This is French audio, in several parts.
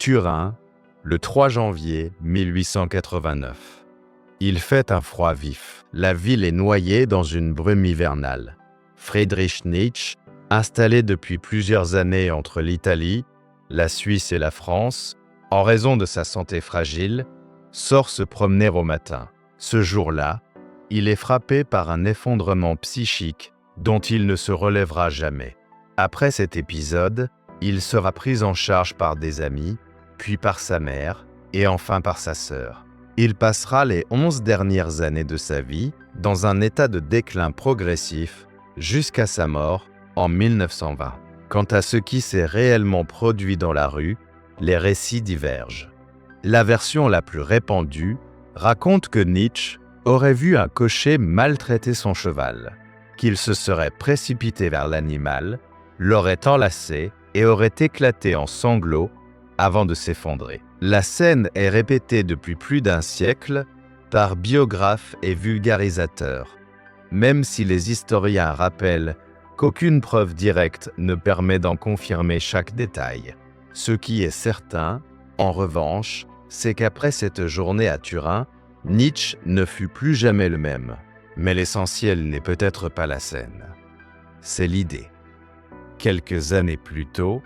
Turin, le 3 janvier 1889. Il fait un froid vif. La ville est noyée dans une brume hivernale. Friedrich Nietzsche, installé depuis plusieurs années entre l'Italie, la Suisse et la France, en raison de sa santé fragile, sort se promener au matin. Ce jour-là, il est frappé par un effondrement psychique dont il ne se relèvera jamais. Après cet épisode, il sera pris en charge par des amis, puis par sa mère, et enfin par sa sœur. Il passera les 11 dernières années de sa vie dans un état de déclin progressif jusqu'à sa mort en 1920. Quant à ce qui s'est réellement produit dans la rue, les récits divergent. La version la plus répandue raconte que Nietzsche aurait vu un cocher maltraiter son cheval, qu'il se serait précipité vers l'animal, l'aurait enlacé et aurait éclaté en sanglots avant de s'effondrer. La scène est répétée depuis plus d'un siècle par biographes et vulgarisateurs, même si les historiens rappellent qu'aucune preuve directe ne permet d'en confirmer chaque détail. Ce qui est certain, en revanche, c'est qu'après cette journée à Turin, Nietzsche ne fut plus jamais le même. Mais l'essentiel n'est peut-être pas la scène, c'est l'idée. Quelques années plus tôt,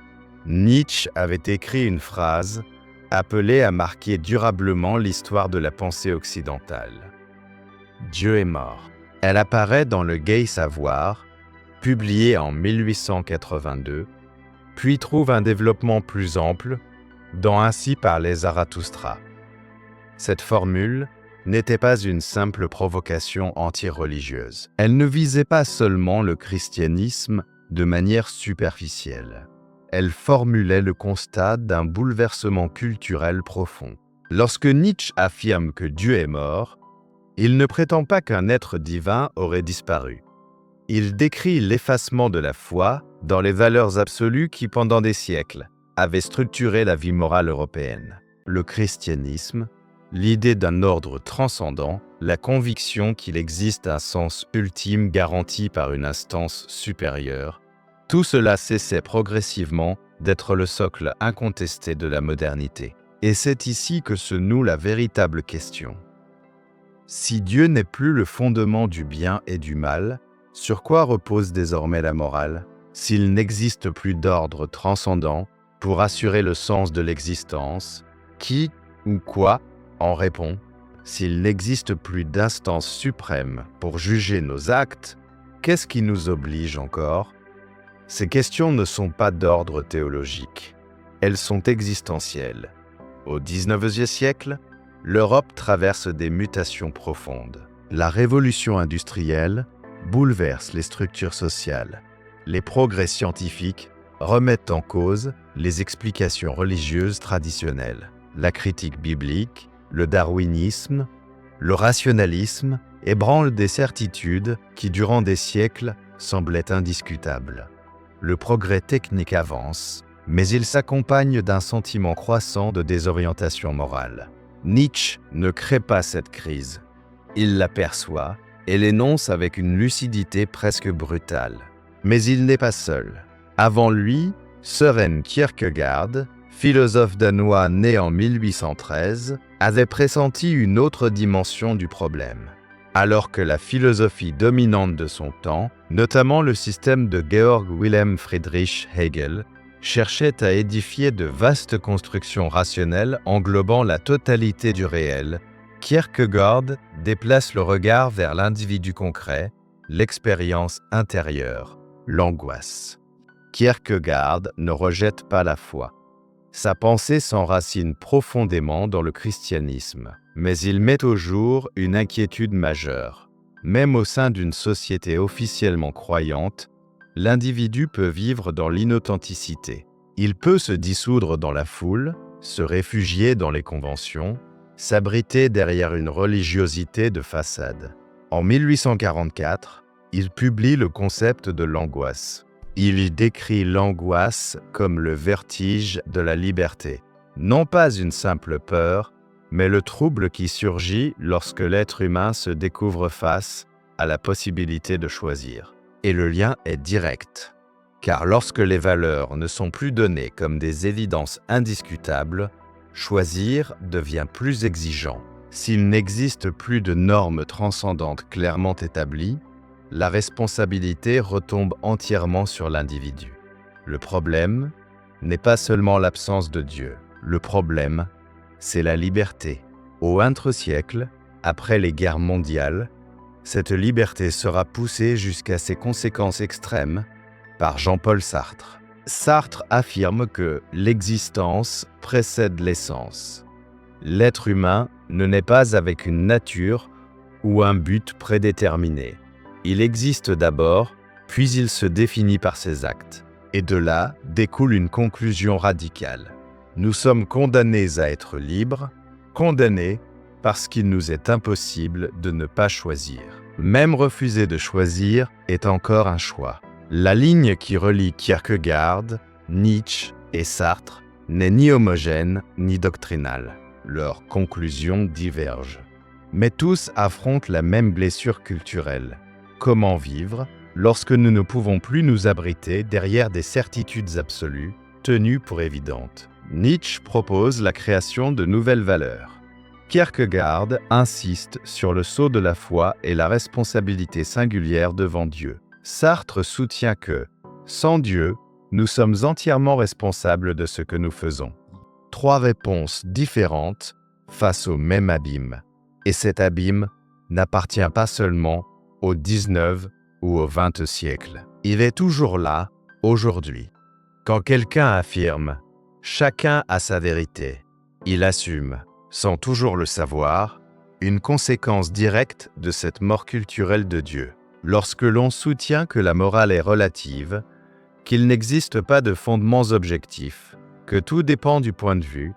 Nietzsche avait écrit une phrase appelée à marquer durablement l'histoire de la pensée occidentale. Dieu est mort. Elle apparaît dans Le Gai Savoir, publié en 1882, puis trouve un développement plus ample dans Ainsi parlait Zarathustra. Cette formule n'était pas une simple provocation anti-religieuse. Elle ne visait pas seulement le christianisme de manière superficielle. Elle formulait le constat d'un bouleversement culturel profond. Lorsque Nietzsche affirme que Dieu est mort, il ne prétend pas qu'un être divin aurait disparu. Il décrit l'effacement de la foi dans les valeurs absolues qui, pendant des siècles, avaient structuré la vie morale européenne. Le christianisme, l'idée d'un ordre transcendant, la conviction qu'il existe un sens ultime garanti par une instance supérieure, tout cela cessait progressivement d'être le socle incontesté de la modernité. Et c'est ici que se noue la véritable question. Si Dieu n'est plus le fondement du bien et du mal, sur quoi repose désormais la morale? S'il n'existe plus d'ordre transcendant pour assurer le sens de l'existence, qui ou quoi en répond? S'il n'existe plus d'instance suprême pour juger nos actes, qu'est-ce qui nous oblige encore? Ces questions ne sont pas d'ordre théologique. Elles sont existentielles. Au XIXe siècle, l'Europe traverse des mutations profondes. La révolution industrielle bouleverse les structures sociales. Les progrès scientifiques remettent en cause les explications religieuses traditionnelles. La critique biblique, le darwinisme, le rationalisme ébranlent des certitudes qui, durant des siècles, semblaient indiscutables. Le progrès technique avance, mais il s'accompagne d'un sentiment croissant de désorientation morale. Nietzsche ne crée pas cette crise. Il l'aperçoit et l'énonce avec une lucidité presque brutale. Mais il n'est pas seul. Avant lui, Søren Kierkegaard, philosophe danois né en 1813, avait pressenti une autre dimension du problème. Alors que la philosophie dominante de son temps, notamment le système de Georg Wilhelm Friedrich Hegel, cherchait à édifier de vastes constructions rationnelles englobant la totalité du réel, Kierkegaard déplace le regard vers l'individu concret, l'expérience intérieure, l'angoisse. Kierkegaard ne rejette pas la foi. Sa pensée s'enracine profondément dans le christianisme, mais il met au jour une inquiétude majeure. Même au sein d'une société officiellement croyante, l'individu peut vivre dans l'inauthenticité. Il peut se dissoudre dans la foule, se réfugier dans les conventions, s'abriter derrière une religiosité de façade. En 1844, il publie le concept de l'angoisse. Il y décrit l'angoisse comme le vertige de la liberté. Non pas une simple peur, mais le trouble qui surgit lorsque l'être humain se découvre face à la possibilité de choisir. Et le lien est direct. Car lorsque les valeurs ne sont plus données comme des évidences indiscutables, choisir devient plus exigeant. S'il n'existe plus de normes transcendantes clairement établies, la responsabilité retombe entièrement sur l'individu. Le problème n'est pas seulement l'absence de Dieu. Le problème, c'est la liberté. Au XXe siècle, après les guerres mondiales, cette liberté sera poussée jusqu'à ses conséquences extrêmes par Jean-Paul Sartre. Sartre affirme que l'existence précède l'essence. L'être humain ne naît pas avec une nature ou un but prédéterminé. Il existe d'abord, puis il se définit par ses actes. Et de là découle une conclusion radicale. Nous sommes condamnés à être libres, condamnés parce qu'il nous est impossible de ne pas choisir. Même refuser de choisir est encore un choix. La ligne qui relie Kierkegaard, Nietzsche et Sartre n'est ni homogène ni doctrinale. Leurs conclusions divergent. Mais tous affrontent la même blessure culturelle. Comment vivre lorsque nous ne pouvons plus nous abriter derrière des certitudes absolues, tenues pour évidentes? Nietzsche propose la création de nouvelles valeurs. Kierkegaard insiste sur le sceau de la foi et la responsabilité singulière devant Dieu. Sartre soutient que, sans Dieu, nous sommes entièrement responsables de ce que nous faisons. Trois réponses différentes face au même abîme. Et cet abîme n'appartient pas seulement au XIX ou au XX siècle. Il est toujours là, aujourd'hui. Quand quelqu'un affirme « chacun a sa vérité », il assume, sans toujours le savoir, une conséquence directe de cette mort culturelle de Dieu. Lorsque l'on soutient que la morale est relative, qu'il n'existe pas de fondements objectifs, que tout dépend du point de vue,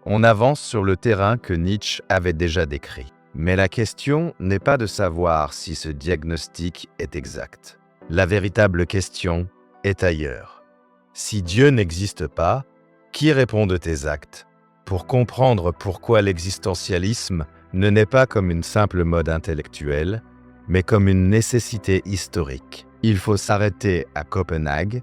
on avance sur le terrain que Nietzsche avait déjà décrit. Mais la question n'est pas de savoir si ce diagnostic est exact. La véritable question est ailleurs. Si Dieu n'existe pas, qui répond de tes actes? Pour comprendre pourquoi l'existentialisme ne naît pas comme une simple mode intellectuelle, mais comme une nécessité historique, il faut s'arrêter à Copenhague,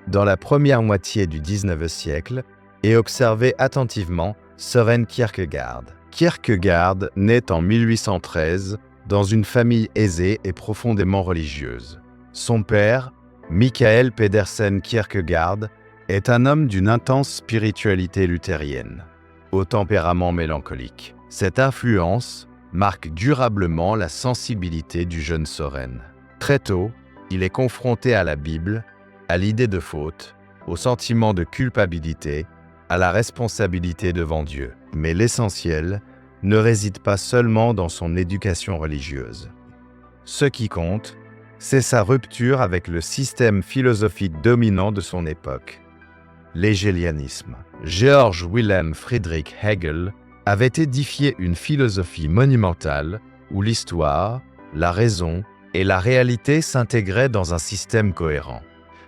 dans la première moitié du XIXe siècle, et observer attentivement Søren Kierkegaard. Kierkegaard naît en 1813 dans une famille aisée et profondément religieuse. Son père, Michael Pedersen Kierkegaard, est un homme d'une intense spiritualité luthérienne, au tempérament mélancolique. Cette influence marque durablement la sensibilité du jeune Søren. Très tôt, il est confronté à la Bible, à l'idée de faute, au sentiment de culpabilité, à la responsabilité devant Dieu. Mais l'essentiel ne réside pas seulement dans son éducation religieuse. Ce qui compte, c'est sa rupture avec le système philosophique dominant de son époque, l'hégélianisme. Georg Wilhelm Friedrich Hegel avait édifié une philosophie monumentale où l'histoire, la raison et la réalité s'intégraient dans un système cohérent.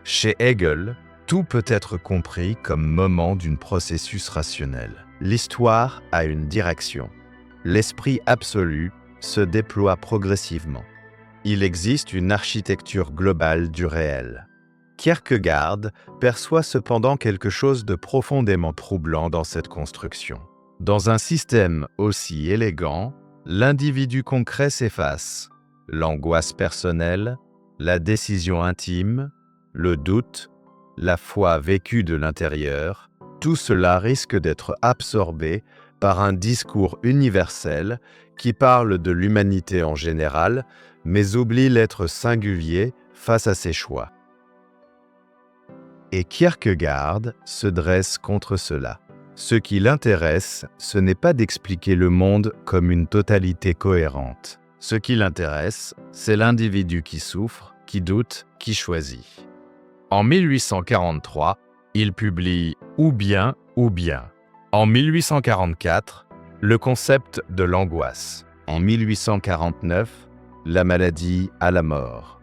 Chez Hegel, tout peut être compris comme moment d'un processus rationnel. L'histoire a une direction. L'esprit absolu se déploie progressivement. Il existe une architecture globale du réel. Kierkegaard perçoit cependant quelque chose de profondément troublant dans cette construction. Dans un système aussi élégant, l'individu concret s'efface. L'angoisse personnelle, la décision intime, le doute, la foi vécue de l'intérieur, tout cela risque d'être absorbé par un discours universel qui parle de l'humanité en général, mais oublie l'être singulier face à ses choix. Et Kierkegaard se dresse contre cela. Ce qui l'intéresse, ce n'est pas d'expliquer le monde comme une totalité cohérente. Ce qui l'intéresse, c'est l'individu qui souffre, qui doute, qui choisit. En 1843, il publie « Ou bien, ou bien ». En 1844, le concept de l'angoisse. En 1849, la maladie à la mort.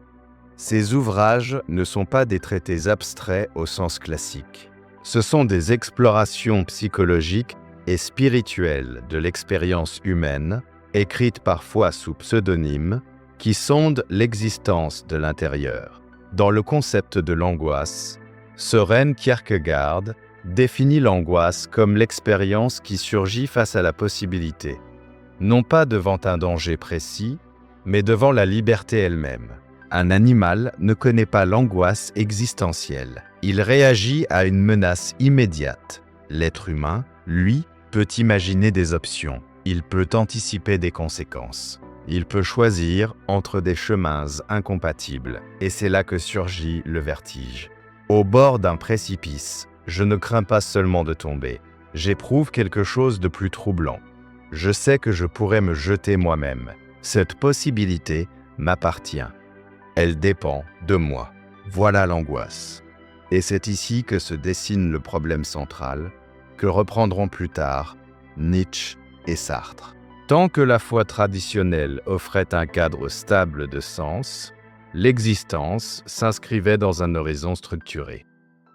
Ces ouvrages ne sont pas des traités abstraits au sens classique. Ce sont des explorations psychologiques et spirituelles de l'expérience humaine, écrites parfois sous pseudonyme, qui sondent l'existence de l'intérieur. Dans le concept de l'angoisse, Søren Kierkegaard définit l'angoisse comme l'expérience qui surgit face à la possibilité, non pas devant un danger précis, mais devant la liberté elle-même. Un animal ne connaît pas l'angoisse existentielle. Il réagit à une menace immédiate. L'être humain, lui, peut imaginer des options. Il peut anticiper des conséquences. Il peut choisir entre des chemins incompatibles. Et c'est là que surgit le vertige. Au bord d'un précipice, je ne crains pas seulement de tomber. J'éprouve quelque chose de plus troublant. Je sais que je pourrais me jeter moi-même. Cette possibilité m'appartient. Elle dépend de moi. Voilà l'angoisse. Et c'est ici que se dessine le problème central, que reprendront plus tard Nietzsche et Sartre. Tant que la foi traditionnelle offrait un cadre stable de sens, l'existence s'inscrivait dans un horizon structuré.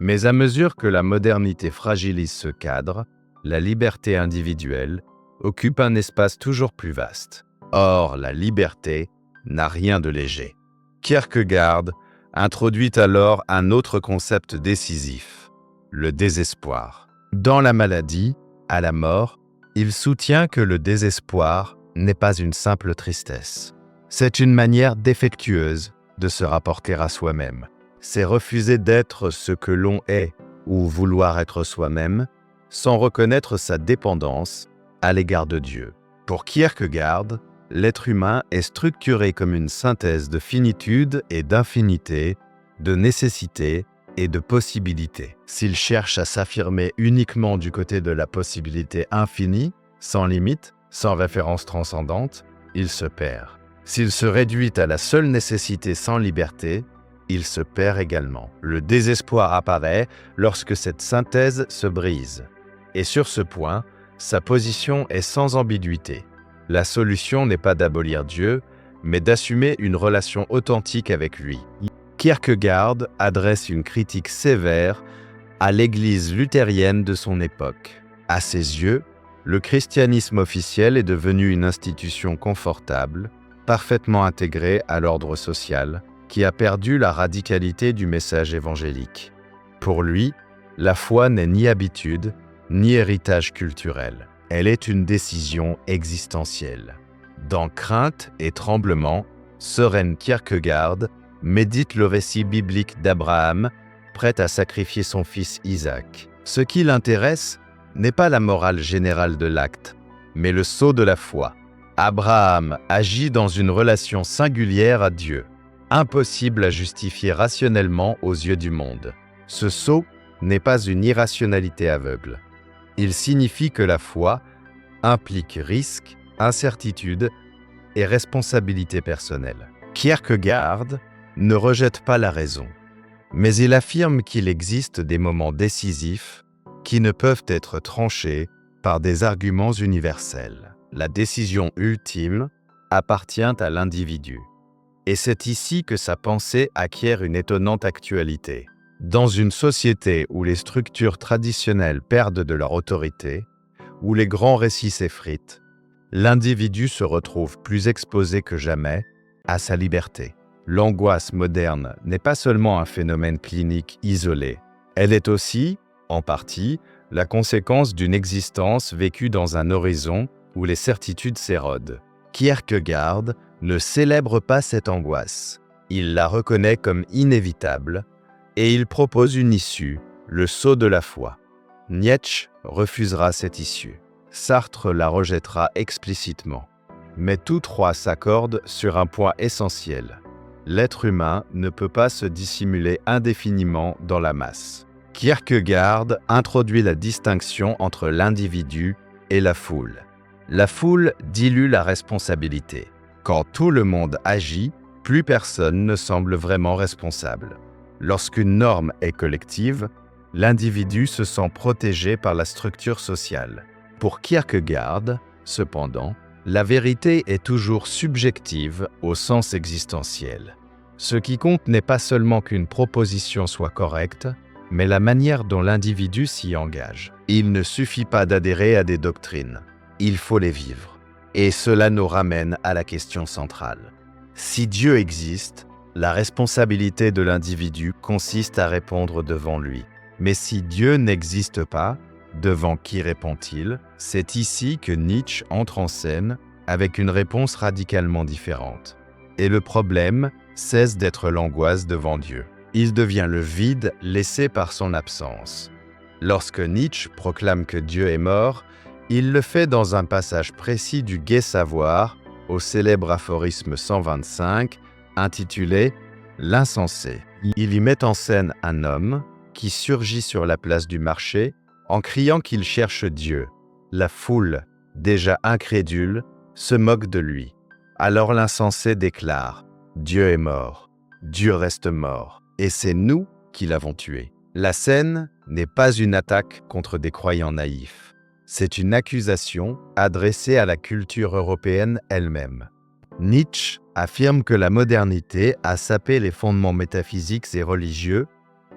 Mais à mesure que la modernité fragilise ce cadre, la liberté individuelle occupe un espace toujours plus vaste. Or, la liberté n'a rien de léger. Kierkegaard introduit alors un autre concept décisif, le désespoir. Dans la maladie, à la mort, il soutient que le désespoir n'est pas une simple tristesse. C'est une manière défectueuse de se rapporter à soi-même. C'est refuser d'être ce que l'on est ou vouloir être soi-même sans reconnaître sa dépendance à l'égard de Dieu. Pour Kierkegaard, l'être humain est structuré comme une synthèse de finitude et d'infinité, de nécessité et de possibilité. S'il cherche à s'affirmer uniquement du côté de la possibilité infinie, sans limite, sans référence transcendante, il se perd. S'il se réduit à la seule nécessité sans liberté, il se perd également. Le désespoir apparaît lorsque cette synthèse se brise. Et sur ce point, sa position est sans ambiguïté. La solution n'est pas d'abolir Dieu, mais d'assumer une relation authentique avec lui. Kierkegaard adresse une critique sévère à l'Église luthérienne de son époque. À ses yeux, le christianisme officiel est devenu une institution confortable, parfaitement intégrée à l'ordre social, qui a perdu la radicalité du message évangélique. Pour lui, la foi n'est ni habitude, ni héritage culturel. Elle est une décision existentielle. Dans Crainte et tremblement, Søren Kierkegaard médite le récit biblique d'Abraham, prêt à sacrifier son fils Isaac. Ce qui l'intéresse n'est pas la morale générale de l'acte, mais le sceau de la foi. Abraham agit dans une relation singulière à Dieu, impossible à justifier rationnellement aux yeux du monde. Ce sceau n'est pas une irrationalité aveugle. Il signifie que la foi implique risque, incertitude et responsabilité personnelle. Kierkegaard ne rejette pas la raison, mais il affirme qu'il existe des moments décisifs qui ne peuvent être tranchés par des arguments universels. La décision ultime appartient à l'individu. Et c'est ici que sa pensée acquiert une étonnante actualité. Dans une société où les structures traditionnelles perdent de leur autorité, où les grands récits s'effritent, l'individu se retrouve plus exposé que jamais à sa liberté. L'angoisse moderne n'est pas seulement un phénomène clinique isolé, elle est aussi, en partie, la conséquence d'une existence vécue dans un horizon où les certitudes s'érodent. Kierkegaard ne célèbre pas cette angoisse, il la reconnaît comme inévitable et il propose une issue, le sceau de la foi. Nietzsche refusera cette issue. Sartre la rejettera explicitement. Mais tous trois s'accordent sur un point essentiel. L'être humain ne peut pas se dissimuler indéfiniment dans la masse. Kierkegaard introduit la distinction entre l'individu et la foule. La foule dilue la responsabilité. Quand tout le monde agit, plus personne ne semble vraiment responsable. Lorsqu'une norme est collective, l'individu se sent protégé par la structure sociale. Pour Kierkegaard, cependant, la vérité est toujours subjective au sens existentiel. Ce qui compte n'est pas seulement qu'une proposition soit correcte, mais la manière dont l'individu s'y engage. Il ne suffit pas d'adhérer à des doctrines, il faut les vivre. Et cela nous ramène à la question centrale. Si Dieu existe, la responsabilité de l'individu consiste à répondre devant lui. Mais si Dieu n'existe pas, devant qui répond-il? C'est ici que Nietzsche entre en scène avec une réponse radicalement différente. Et le problème cesse d'être l'angoisse devant Dieu. Il devient le vide laissé par son absence. Lorsque Nietzsche proclame que Dieu est mort, il le fait dans un passage précis du Gai Savoir, au célèbre aphorisme 125, intitulé « L'insensé ». Il y met en scène un homme qui surgit sur la place du marché en criant qu'il cherche Dieu. La foule, déjà incrédule, se moque de lui. Alors l'insensé déclare « Dieu est mort, Dieu reste mort, et c'est nous qui l'avons tué ». La scène n'est pas une attaque contre des croyants naïfs. C'est une accusation adressée à la culture européenne elle-même. Nietzsche affirme que la modernité a sapé les fondements métaphysiques et religieux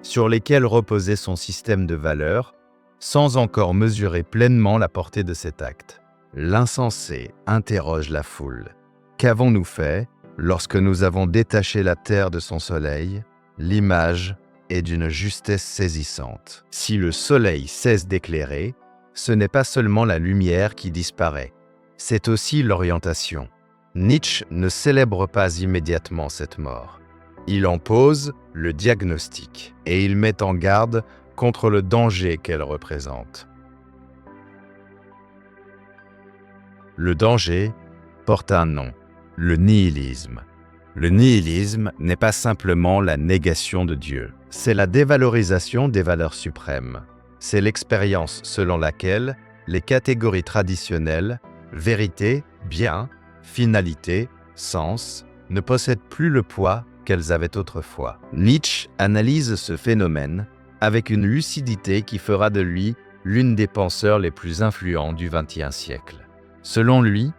sur lesquels reposait son système de valeurs, sans encore mesurer pleinement la portée de cet acte. L'insensé interroge la foule. Qu'avons-nous fait lorsque nous avons détaché la terre de son soleil? L'image est d'une justesse saisissante. Si le soleil cesse d'éclairer, ce n'est pas seulement la lumière qui disparaît, c'est aussi l'orientation. Nietzsche ne célèbre pas immédiatement cette mort. Il en pose le diagnostic et il met en garde contre le danger qu'elle représente. Le danger porte un nom, le nihilisme. Le nihilisme n'est pas simplement la négation de Dieu, c'est la dévalorisation des valeurs suprêmes. C'est l'expérience selon laquelle les catégories traditionnelles, vérité, bien, finalité, sens, ne possèdent plus le poids qu'elles avaient autrefois. Nietzsche analyse ce phénomène avec une lucidité qui fera de lui l'une des penseurs les plus influents du XXe siècle. Selon lui,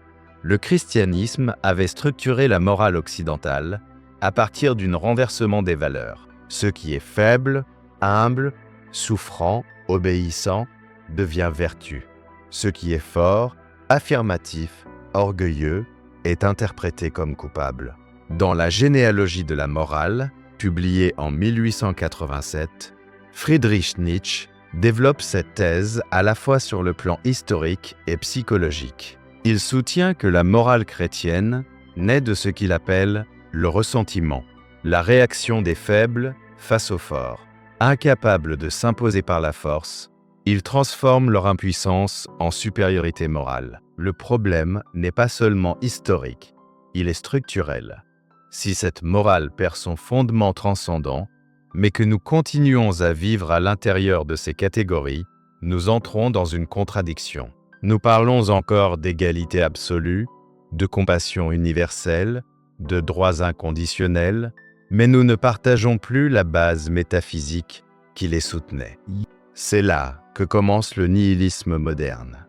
le christianisme avait structuré la morale occidentale à partir d'un renversement des valeurs. Ce qui est faible, humble, souffrant, obéissant, devient vertu. Ce qui est fort, affirmatif, orgueilleux, est interprété comme coupable. Dans la généalogie de la morale, publiée en 1887, Friedrich Nietzsche développe cette thèse à la fois sur le plan historique et psychologique. Il soutient que la morale chrétienne naît de ce qu'il appelle le ressentiment, la réaction des faibles face aux forts. Incapables de s'imposer par la force, ils transforment leur impuissance en supériorité morale. Le problème n'est pas seulement historique, il est structurel. Si cette morale perd son fondement transcendant, mais que nous continuons à vivre à l'intérieur de ces catégories, nous entrons dans une contradiction. Nous parlons encore d'égalité absolue, de compassion universelle, de droits inconditionnels, mais nous ne partageons plus la base métaphysique qui les soutenait. C'est là que commence le nihilisme moderne.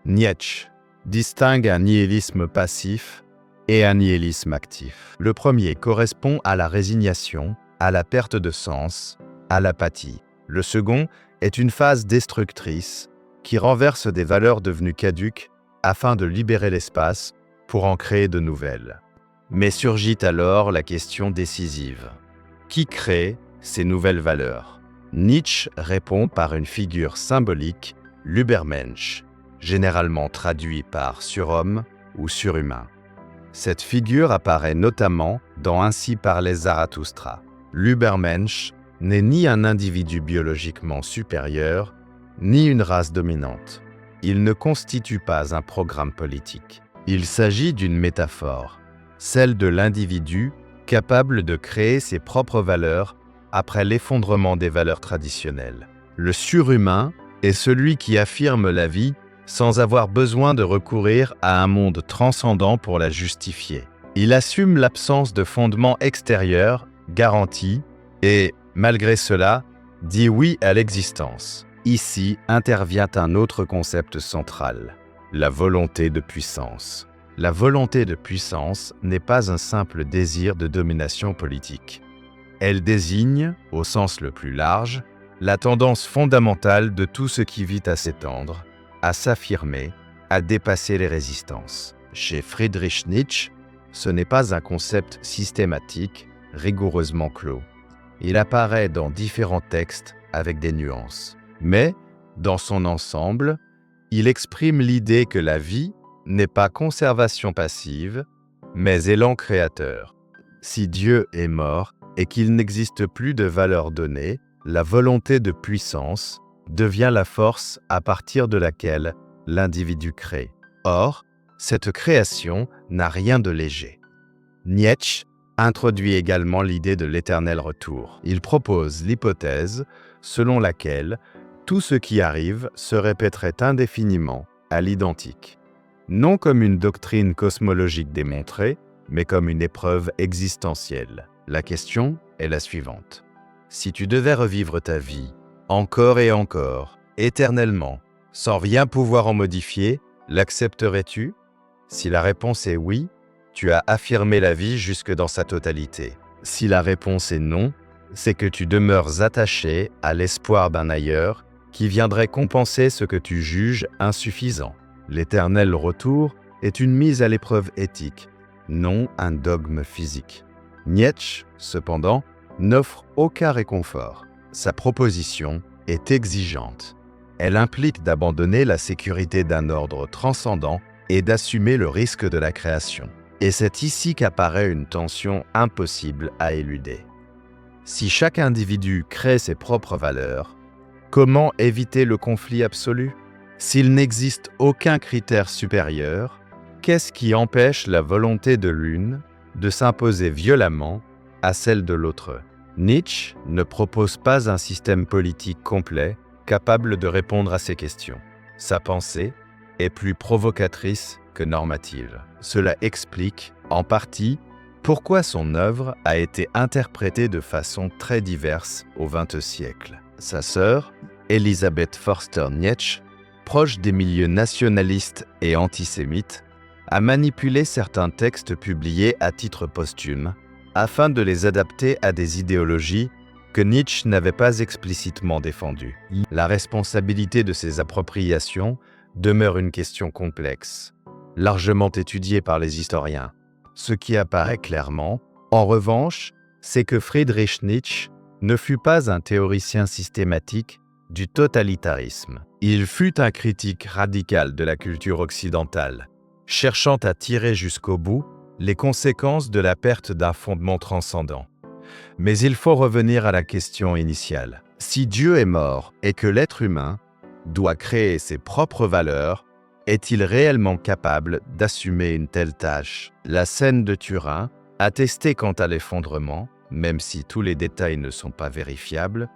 Nietzsche distingue un nihilisme passif et un nihilisme actif. Le premier correspond à la résignation, à la perte de sens, à l'apathie. Le second est une phase destructrice qui renverse des valeurs devenues caduques afin de libérer l'espace pour en créer de nouvelles. Mais surgit alors la question décisive. Qui crée ces nouvelles valeurs? Nietzsche répond par une figure symbolique, l'Übermensch, généralement traduit par surhomme ou surhumain. Cette figure apparaît notamment dans Ainsi parlait Zarathustra. L'Übermensch n'est ni un individu biologiquement supérieur, ni une race dominante. Il ne constitue pas un programme politique. Il s'agit d'une métaphore, celle de l'individu capable de créer ses propres valeurs après l'effondrement des valeurs traditionnelles. Le surhumain est celui qui affirme la vie sans avoir besoin de recourir à un monde transcendant pour la justifier. Il assume l'absence de fondement extérieur garanti et, malgré cela, dit oui à l'existence. Ici intervient un autre concept central, la volonté de puissance. La volonté de puissance n'est pas un simple désir de domination politique. Elle désigne, au sens le plus large, la tendance fondamentale de tout ce qui vit à s'étendre, à s'affirmer, à dépasser les résistances. Chez Friedrich Nietzsche, ce n'est pas un concept systématique, rigoureusement clos. Il apparaît dans différents textes avec des nuances. Mais, dans son ensemble, il exprime l'idée que la vie n'est pas conservation passive, mais élan créateur. Si Dieu est mort et qu'il n'existe plus de valeur donnée, la volonté de puissance devient la force à partir de laquelle l'individu crée. Or, cette création n'a rien de léger. Nietzsche introduit également l'idée de l'éternel retour. Il propose l'hypothèse selon laquelle tout ce qui arrive se répéterait indéfiniment à l'identique. Non comme une doctrine cosmologique démontrée, mais comme une épreuve existentielle. La question est la suivante. Si tu devais revivre ta vie, encore et encore, éternellement, sans rien pouvoir en modifier, l'accepterais-tu? Si la réponse est oui, tu as affirmé la vie jusque dans sa totalité. Si la réponse est non, c'est que tu demeures attaché à l'espoir d'un ailleurs qui viendrait compenser ce que tu juges insuffisant. L'éternel retour est une mise à l'épreuve éthique, non un dogme physique. Nietzsche, cependant, n'offre aucun réconfort. Sa proposition est exigeante. Elle implique d'abandonner la sécurité d'un ordre transcendant et d'assumer le risque de la création. Et c'est ici qu'apparaît une tension impossible à éluder. Si chaque individu crée ses propres valeurs, comment éviter le conflit absolu? S'il n'existe aucun critère supérieur, qu'est-ce qui empêche la volonté de l'une de s'imposer violemment à celle de l'autre? Nietzsche ne propose pas un système politique complet capable de répondre à ces questions. Sa pensée est plus provocatrice que normative. Cela explique, en partie, pourquoi son œuvre a été interprétée de façon très diverse au XXe siècle. Sa sœur, Elisabeth Förster Nietzsche, proche des milieux nationalistes et antisémites, a manipulé certains textes publiés à titre posthume afin de les adapter à des idéologies que Nietzsche n'avait pas explicitement défendues. La responsabilité de ces appropriations demeure une question complexe, largement étudiée par les historiens. Ce qui apparaît clairement, en revanche, c'est que Friedrich Nietzsche ne fut pas un théoricien systématique du totalitarisme. Il fut un critique radical de la culture occidentale, cherchant à tirer jusqu'au bout les conséquences de la perte d'un fondement transcendant. Mais il faut revenir à la question initiale. Si Dieu est mort et que l'être humain doit créer ses propres valeurs, est-il réellement capable d'assumer une telle tâche? La scène de Turin, attestée quant à l'effondrement, même si tous les détails ne sont pas vérifiables,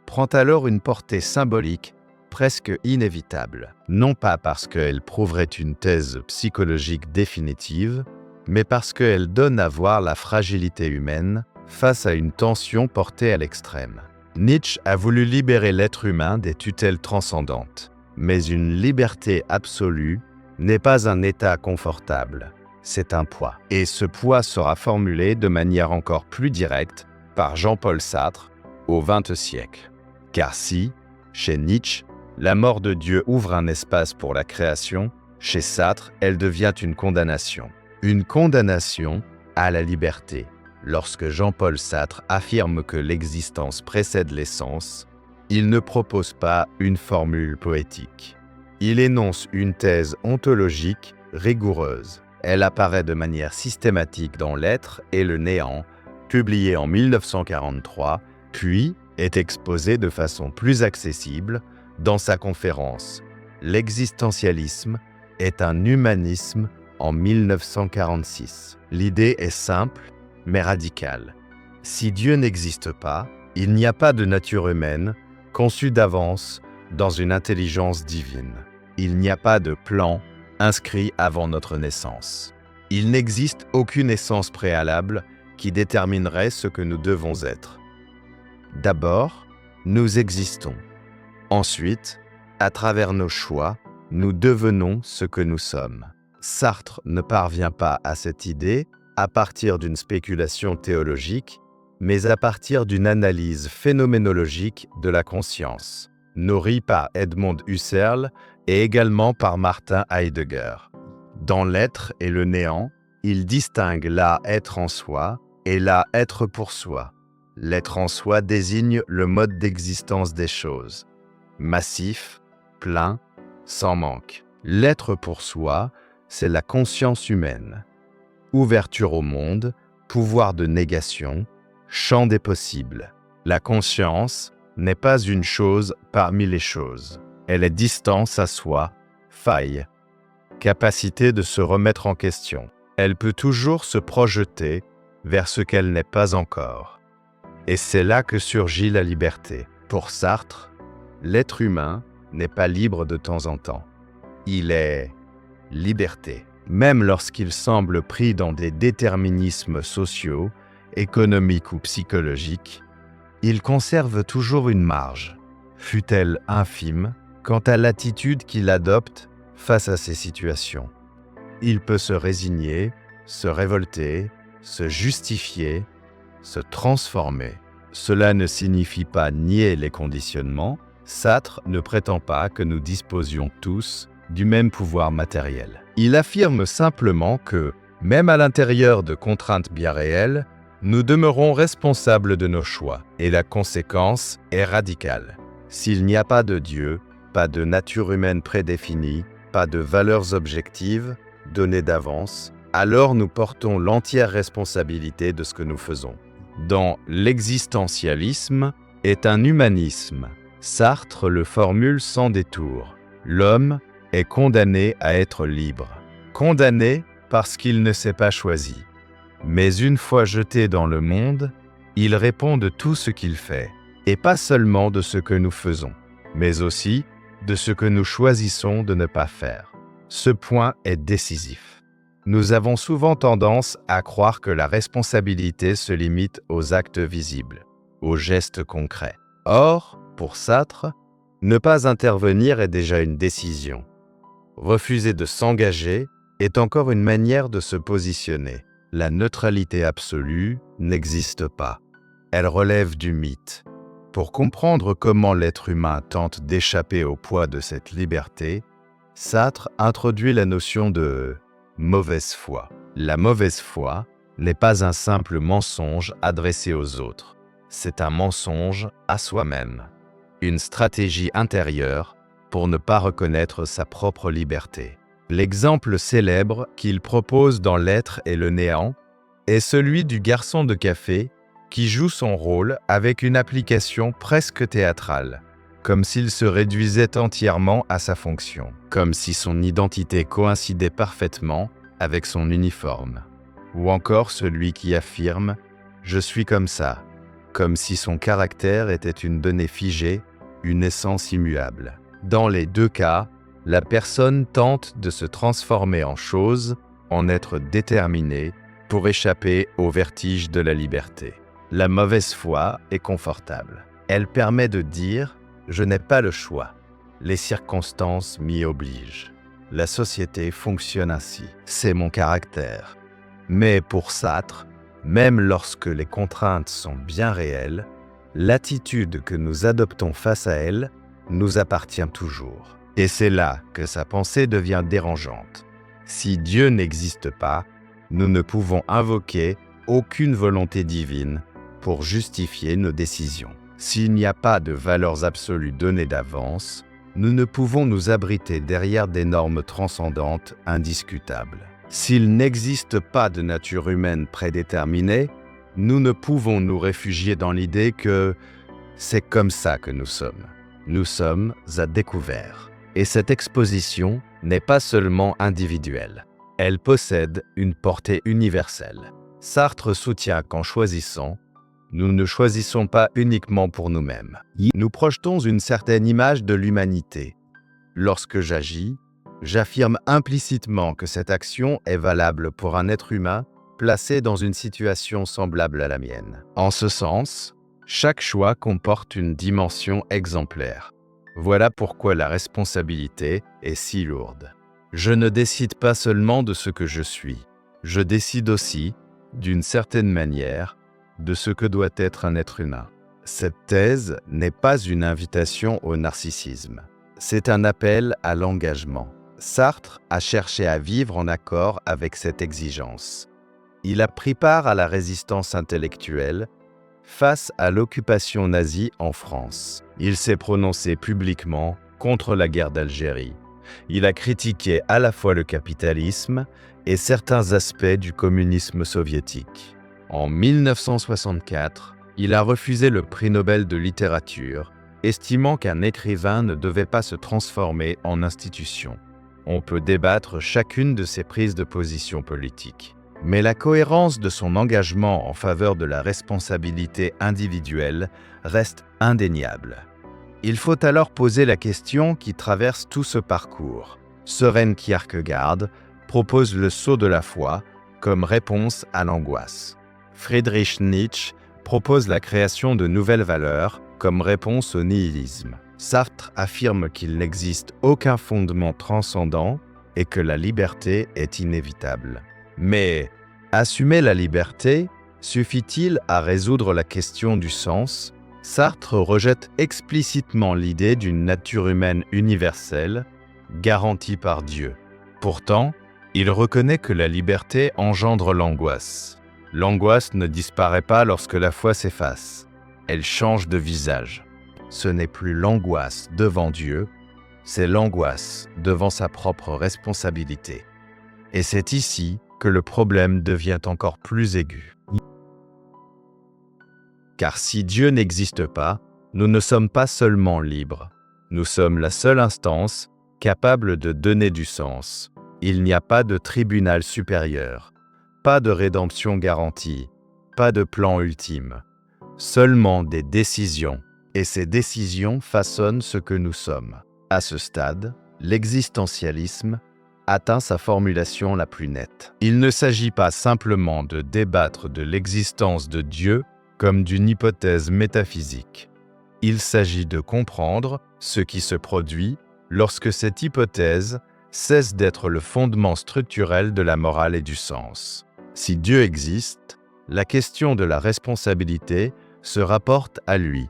prend alors une portée symbolique presque inévitable. Non pas parce qu'elle prouverait une thèse psychologique définitive, mais parce qu'elle donne à voir la fragilité humaine face à une tension portée à l'extrême. Nietzsche a voulu libérer l'être humain des tutelles transcendantes. Mais une liberté absolue n'est pas un état confortable, c'est un poids. Et ce poids sera formulé de manière encore plus directe par Jean-Paul Sartre au XXe siècle. Car si, chez Nietzsche, la mort de Dieu ouvre un espace pour la création, chez Sartre, elle devient une condamnation. Une condamnation à la liberté. Lorsque Jean-Paul Sartre affirme que l'existence précède l'essence, il ne propose pas une formule poétique. Il énonce une thèse ontologique rigoureuse. Elle apparaît de manière systématique dans L'Être et le néant, publié en 1943, puis est exposée de façon plus accessible dans sa conférence « L'existentialisme est un humanisme » en 1946. L'idée est simple, mais radicale. Si Dieu n'existe pas, il n'y a pas de nature humaine conçue d'avance dans une intelligence divine. Il n'y a pas de plan inscrit avant notre naissance. Il n'existe aucune essence préalable qui déterminerait ce que nous devons être. D'abord, nous existons. Ensuite, à travers nos choix, nous devenons ce que nous sommes. Sartre ne parvient pas à cette idée à partir d'une spéculation théologique, mais à partir d'une analyse phénoménologique de la conscience, nourrie par Edmond Husserl et également par Martin Heidegger. Dans L'Être et le néant, il distingue là être en soi Et là, être pour soi. L'être en soi désigne le mode d'existence des choses. Massif, plein, sans manque. L'être pour soi, c'est la conscience humaine. Ouverture au monde, pouvoir de négation, champ des possibles. La conscience n'est pas une chose parmi les choses. Elle est distance à soi, faille, capacité de se remettre en question. Elle peut toujours se projeter vers ce qu'elle n'est pas encore. Et c'est là que surgit la liberté. Pour Sartre, l'être humain n'est pas libre de temps en temps. Il est liberté. Même lorsqu'il semble pris dans des déterminismes sociaux, économiques ou psychologiques, il conserve toujours une marge, fût-elle infime, quant à l'attitude qu'il adopte face à ces situations. Il peut se résigner, se révolter, se justifier, se transformer. Cela ne signifie pas nier les conditionnements. Sartre ne prétend pas que nous disposions tous du même pouvoir matériel. Il affirme simplement que, même à l'intérieur de contraintes bien réelles, nous demeurons responsables de nos choix, et la conséquence est radicale. S'il n'y a pas de Dieu, pas de nature humaine prédéfinie, pas de valeurs objectives données d'avance, alors nous portons l'entière responsabilité de ce que nous faisons. Dans l'existentialisme est un humanisme. Sartre le formule sans détour. L'homme est condamné à être libre. Condamné parce qu'il ne s'est pas choisi. Mais une fois jeté dans le monde, il répond de tout ce qu'il fait, et pas seulement de ce que nous faisons, mais aussi de ce que nous choisissons de ne pas faire. Ce point est décisif. Nous avons souvent tendance à croire que la responsabilité se limite aux actes visibles, aux gestes concrets. Or, pour Sartre, ne pas intervenir est déjà une décision. Refuser de s'engager est encore une manière de se positionner. La neutralité absolue n'existe pas. Elle relève du mythe. Pour comprendre comment l'être humain tente d'échapper au poids de cette liberté, Sartre introduit la notion de mauvaise foi. La mauvaise foi n'est pas un simple mensonge adressé aux autres. C'est un mensonge à soi-même. Une stratégie intérieure pour ne pas reconnaître sa propre liberté. L'exemple célèbre qu'il propose dans L'être et le néant est celui du garçon de café qui joue son rôle avec une application presque théâtrale, comme s'il se réduisait entièrement à sa fonction, comme si son identité coïncidait parfaitement avec son uniforme. Ou encore celui qui affirme « Je suis comme ça », comme si son caractère était une donnée figée, une essence immuable. Dans les deux cas, la personne tente de se transformer en chose, en être déterminée, pour échapper au vertige de la liberté. La mauvaise foi est confortable. Elle permet de dire « je n'ai pas le choix, les circonstances m'y obligent. La société fonctionne ainsi, c'est mon caractère ». Mais pour Sartre, même lorsque les contraintes sont bien réelles, l'attitude que nous adoptons face à elles nous appartient toujours. Et c'est là que sa pensée devient dérangeante. Si Dieu n'existe pas, nous ne pouvons invoquer aucune volonté divine pour justifier nos décisions. S'il n'y a pas de valeurs absolues données d'avance, nous ne pouvons nous abriter derrière des normes transcendantes indiscutables. S'il n'existe pas de nature humaine prédéterminée, nous ne pouvons nous réfugier dans l'idée que c'est comme ça que nous sommes. Nous sommes à découvert. Et cette exposition n'est pas seulement individuelle. Elle possède une portée universelle. Sartre soutient qu'en choisissant, nous ne choisissons pas uniquement pour nous-mêmes. Nous projetons une certaine image de l'humanité. Lorsque j'agis, j'affirme implicitement que cette action est valable pour un être humain placé dans une situation semblable à la mienne. En ce sens, chaque choix comporte une dimension exemplaire. Voilà pourquoi la responsabilité est si lourde. Je ne décide pas seulement de ce que je suis, je décide aussi, d'une certaine manière, de ce que doit être un être humain. Cette thèse n'est pas une invitation au narcissisme, c'est un appel à l'engagement. Sartre a cherché à vivre en accord avec cette exigence. Il a pris part à la résistance intellectuelle face à l'occupation nazie en France. Il s'est prononcé publiquement contre la guerre d'Algérie. Il a critiqué à la fois le capitalisme et certains aspects du communisme soviétique. En 1964, il a refusé le prix Nobel de littérature, estimant qu'un écrivain ne devait pas se transformer en institution. On peut débattre chacune de ses prises de position politique. Mais la cohérence de son engagement en faveur de la responsabilité individuelle reste indéniable. Il faut alors poser la question qui traverse tout ce parcours. Søren Kierkegaard propose le saut de la foi comme réponse à l'angoisse. Friedrich Nietzsche propose la création de nouvelles valeurs comme réponse au nihilisme. Sartre affirme qu'il n'existe aucun fondement transcendant et que la liberté est inévitable. Mais assumer la liberté suffit-il à résoudre la question du sens ? Sartre rejette explicitement l'idée d'une nature humaine universelle, garantie par Dieu. Pourtant, il reconnaît que la liberté engendre l'angoisse. L'angoisse ne disparaît pas lorsque la foi s'efface. Elle change de visage. Ce n'est plus l'angoisse devant Dieu, c'est l'angoisse devant sa propre responsabilité. Et c'est ici que le problème devient encore plus aigu. Car si Dieu n'existe pas, nous ne sommes pas seulement libres. Nous sommes la seule instance capable de donner du sens. Il n'y a pas de tribunal supérieur, pas de rédemption garantie, pas de plan ultime. Seulement des décisions. Et ces décisions façonnent ce que nous sommes. À ce stade, l'existentialisme atteint sa formulation la plus nette. Il ne s'agit pas simplement de débattre de l'existence de Dieu comme d'une hypothèse métaphysique. Il s'agit de comprendre ce qui se produit lorsque cette hypothèse cesse d'être le fondement structurel de la morale et du sens. Si Dieu existe, la question de la responsabilité se rapporte à lui.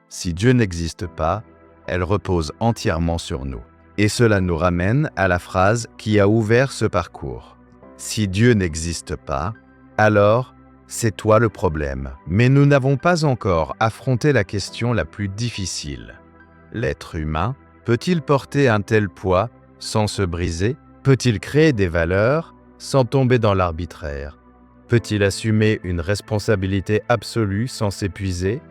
Si Dieu n'existe pas, elle repose entièrement sur nous. Et cela nous ramène à la phrase qui a ouvert ce parcours. Si Dieu n'existe pas, alors c'est toi le problème. Mais nous n'avons pas encore affronté la question la plus difficile. L'être humain peut-il porter un tel poids sans se briser? Peut-il créer des valeurs sans tomber dans l'arbitraire? Peut-il assumer une responsabilité absolue sans s'épuiser?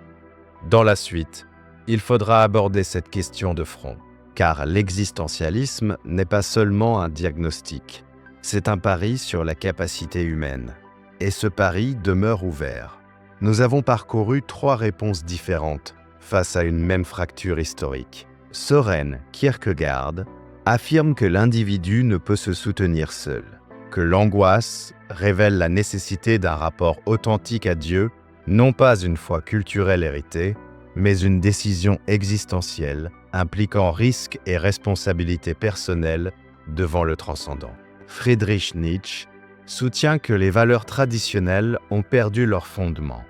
Dans la suite, il faudra aborder cette question de front, car l'existentialisme n'est pas seulement un diagnostic, c'est un pari sur la capacité humaine. Et ce pari demeure ouvert. Nous avons parcouru 3 réponses différentes face à une même fracture historique. Søren Kierkegaard affirme que l'individu ne peut se soutenir seul, que l'angoisse révèle la nécessité d'un rapport authentique à Dieu, non pas une foi culturelle héritée, mais une décision existentielle impliquant risque et responsabilité personnelle devant le transcendant. Friedrich Nietzsche soutient que les valeurs traditionnelles ont perdu leur fondement,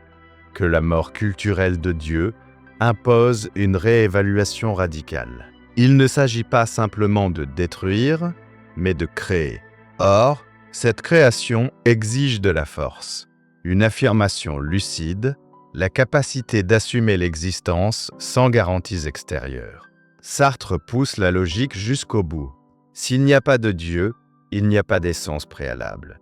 que la mort culturelle de Dieu impose une réévaluation radicale. Il ne s'agit pas simplement de détruire, mais de créer. Or, cette création exige de la force, une affirmation lucide, la capacité d'assumer l'existence sans garanties extérieures. Sartre pousse la logique jusqu'au bout. S'il n'y a pas de Dieu, il n'y a pas d'essence préalable.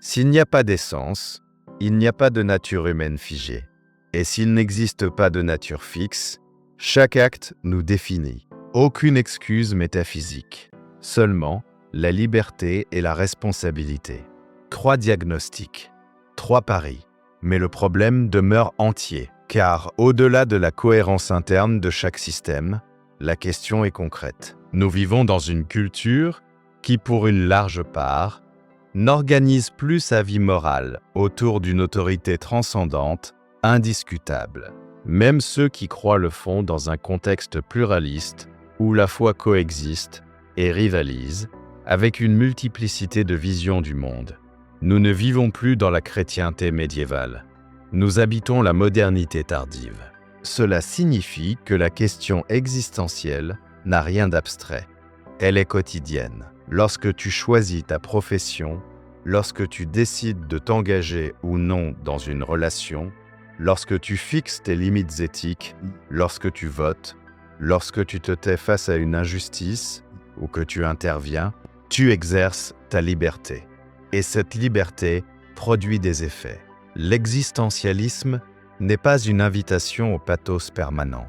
S'il n'y a pas d'essence, il n'y a pas de nature humaine figée. Et s'il n'existe pas de nature fixe, chaque acte nous définit. Aucune excuse métaphysique. Seulement la liberté et la responsabilité. 3 diagnostics, 3 paris. Mais le problème demeure entier, car au-delà de la cohérence interne de chaque système, la question est concrète. Nous vivons dans une culture qui, pour une large part, n'organise plus sa vie morale autour d'une autorité transcendante, indiscutable. Même ceux qui croient le font dans un contexte pluraliste où la foi coexiste et rivalise avec une multiplicité de visions du monde. Nous ne vivons plus dans la chrétienté médiévale. Nous habitons la modernité tardive. Cela signifie que la question existentielle n'a rien d'abstrait. Elle est quotidienne. Lorsque tu choisis ta profession, lorsque tu décides de t'engager ou non dans une relation, lorsque tu fixes tes limites éthiques, lorsque tu votes, lorsque tu te tais face à une injustice ou que tu interviens, tu exerces ta liberté. Et cette liberté produit des effets. L'existentialisme n'est pas une invitation au pathos permanent.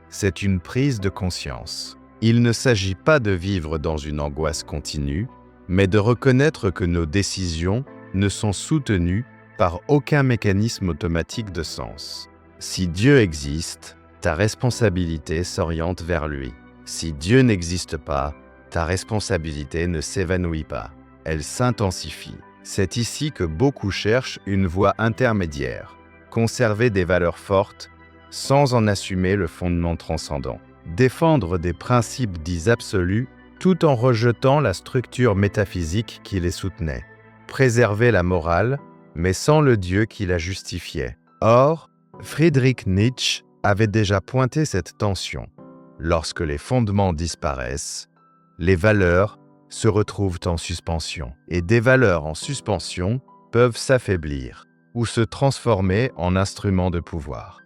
C'est une prise de conscience. Il ne s'agit pas de vivre dans une angoisse continue, mais de reconnaître que nos décisions ne sont soutenues par aucun mécanisme automatique de sens. Si Dieu existe, ta responsabilité s'oriente vers lui. Si Dieu n'existe pas, ta responsabilité ne s'évanouit pas, elle s'intensifie. C'est ici que beaucoup cherchent une voie intermédiaire, conserver des valeurs fortes sans en assumer le fondement transcendant, défendre des principes dits absolus tout en rejetant la structure métaphysique qui les soutenait, préserver la morale mais sans le Dieu qui la justifiait. Or, Friedrich Nietzsche avait déjà pointé cette tension. Lorsque les fondements disparaissent, les valeurs se retrouvent en suspension. Et des valeurs en suspension peuvent s'affaiblir ou se transformer en instruments de pouvoir.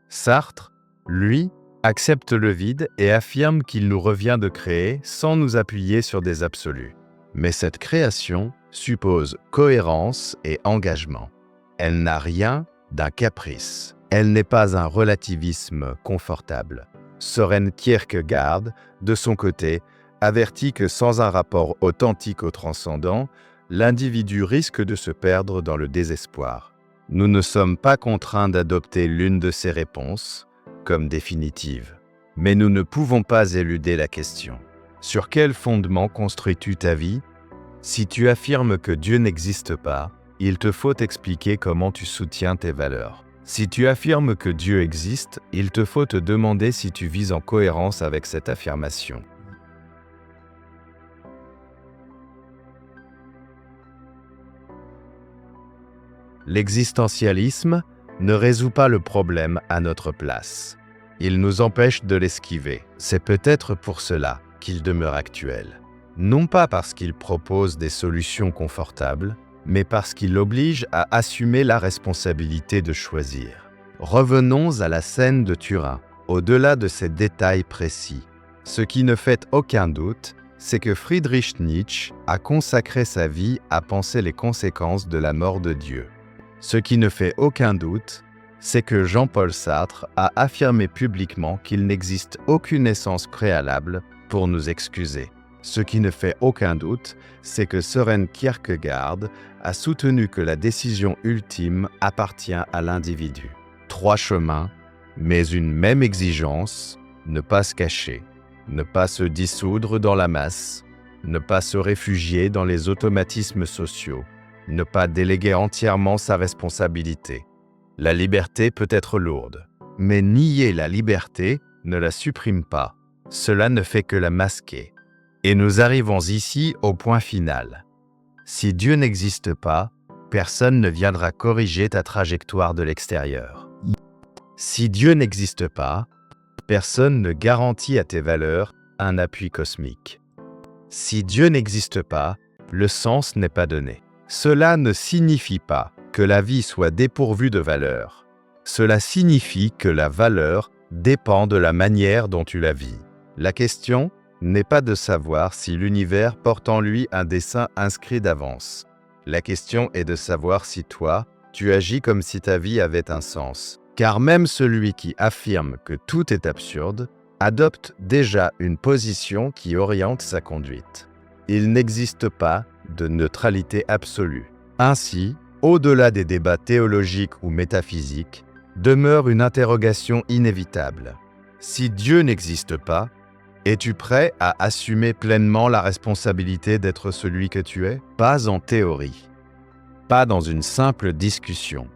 Sartre, lui, accepte le vide et affirme qu'il nous revient de créer sans nous appuyer sur des absolus. Mais cette création suppose cohérence et engagement. Elle n'a rien d'un caprice. Elle n'est pas un relativisme confortable. Søren Kierkegaard, de son côté, avertit que sans un rapport authentique au transcendant, l'individu risque de se perdre dans le désespoir. Nous ne sommes pas contraints d'adopter l'une de ces réponses comme définitive, mais nous ne pouvons pas éluder la question. Sur quel fondement construis-tu ta vie ? Si tu affirmes que Dieu n'existe pas, il te faut expliquer comment tu soutiens tes valeurs. Si tu affirmes que Dieu existe, il te faut te demander si tu vis en cohérence avec cette affirmation. L'existentialisme ne résout pas le problème à notre place. Il nous empêche de l'esquiver. C'est peut-être pour cela qu'il demeure actuel. Non pas parce qu'il propose des solutions confortables, mais parce qu'il oblige à assumer la responsabilité de choisir. Revenons à la scène de Turin. Au-delà de ces détails précis, ce qui ne fait aucun doute, c'est que Friedrich Nietzsche a consacré sa vie à penser les conséquences de la mort de Dieu. Ce qui ne fait aucun doute, c'est que Jean-Paul Sartre a affirmé publiquement qu'il n'existe aucune essence préalable pour nous excuser. Ce qui ne fait aucun doute, c'est que Søren Kierkegaard a soutenu que la décision ultime appartient à l'individu. 3 chemins, mais une même exigence, ne pas se cacher, ne pas se dissoudre dans la masse, ne pas se réfugier dans les automatismes sociaux, ne pas déléguer entièrement sa responsabilité. La liberté peut être lourde, mais nier la liberté ne la supprime pas. Cela ne fait que la masquer. Et nous arrivons ici au point final. Si Dieu n'existe pas, personne ne viendra corriger ta trajectoire de l'extérieur. Si Dieu n'existe pas, personne ne garantit à tes valeurs un appui cosmique. Si Dieu n'existe pas, le sens n'est pas donné. Cela ne signifie pas que la vie soit dépourvue de valeur. Cela signifie que la valeur dépend de la manière dont tu la vis. La question n'est pas de savoir si l'univers porte en lui un dessein inscrit d'avance. La question est de savoir si toi, tu agis comme si ta vie avait un sens. Car même celui qui affirme que tout est absurde adopte déjà une position qui oriente sa conduite. Il n'existe pas de neutralité absolue. Ainsi, au-delà des débats théologiques ou métaphysiques, demeure une interrogation inévitable. Si Dieu n'existe pas, es-tu prêt à assumer pleinement la responsabilité d'être celui que tu es ? Pas en théorie, pas dans une simple discussion,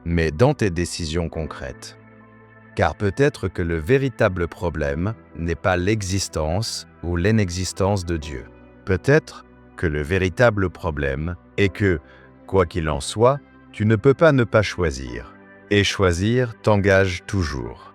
mais dans tes décisions concrètes. Car peut-être que le véritable problème n'est pas l'existence ou l'inexistence de Dieu. Peut-être que le véritable problème est que, quoi qu'il en soit, tu ne peux pas ne pas choisir. Et choisir t'engage toujours.